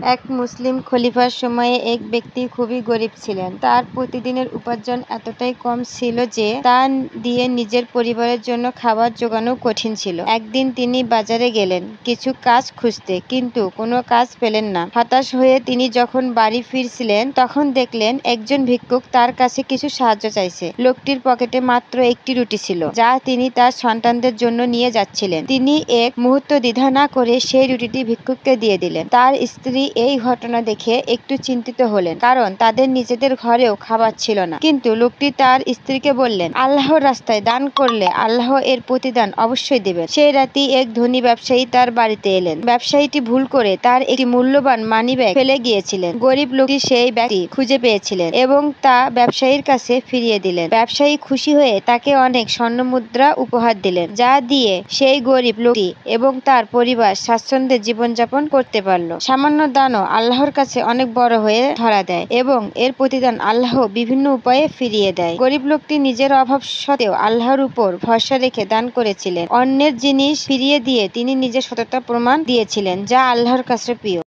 এক মুসলিম খলিফার সময়ে এক ব্যক্তি খুবই গরিব ছিলেন। তার প্রতিদিনের উপার্জন এতটাই কম ছিল যে তা দিয়ে নিজের পরিবারের জন্য খাবার জোগানো কঠিন ছিল। একদিন তিনি বাজারে গেলেন কিছু কাজ খুঁজতে, কিন্তু কোনো কাজ পেলেন না। হতাশ হয়ে তিনি যখন বাড়ি ফিরছিলেন তখন দেখলেন একজন ভিক্ষুক তার কাছে কিছু সাহায্য চাইছে। লোকটির পকেটে মাত্র একটি রুটি ছিল, যা তিনি তার সন্তানদের জন্য নিয়ে যাচ্ছিলেন। তিনি এক মুহূর্ত দ্বিধা না করে সেই রুটিটি ভিক্ষুককে দিয়ে দিলেন। তার স্ত্রী এই ঘটনা দেখে একটু চিন্তিত হলেন, কারণ তাদের নিজেদের ঘরেও খাবার ছিল না। কিন্তু লোকটি তার স্ত্রীকে বললেন, আল্লাহর রাস্তায় দান করলে আল্লাহ এর প্রতিদান অবশ্যই দেবেন। সেই রাতেই এক ধনী ব্যবসায়ী তার বাড়িতে এলেন। ব্যবসায়ীটি ভুল করে তার একটি মূল্যবান মানিব্যাগ ফেলে গিয়েছিলেন। গরিব লোকটি সেই ব্যাগটি খুঁজে পেয়েছিলেন এবং তা ব্যবসায়ীর কাছে ফিরিয়ে দিলেন। ব্যবসায়ী খুশি হয়ে তাকে অনেক স্বর্ণমুদ্রা উপহার দিলেন, যা দিয়ে সেই গরিব লোকটি এবং তার পরিবার স্বাচ্ছন্দ্যে জীবনযাপন করতে পারল। সামান্য দানও আল্লাহর কাছে অনেক বড় হয়ে ধরা দেয় এবং এর প্রতিদান আল্লাহ বিভিন্ন উপায়ে ফিরিয়ে দেয়। গরিব লোকটি নিজের অভাব সত্ত্বেও আল্লাহর উপর ভরসা রেখে দান করেছিলেন। অন্যের জিনিস ফিরিয়ে দিয়ে তিনি নিজের সততা প্রমাণ দিয়েছিলেন, যা আল্লাহর কাছে প্রিয়।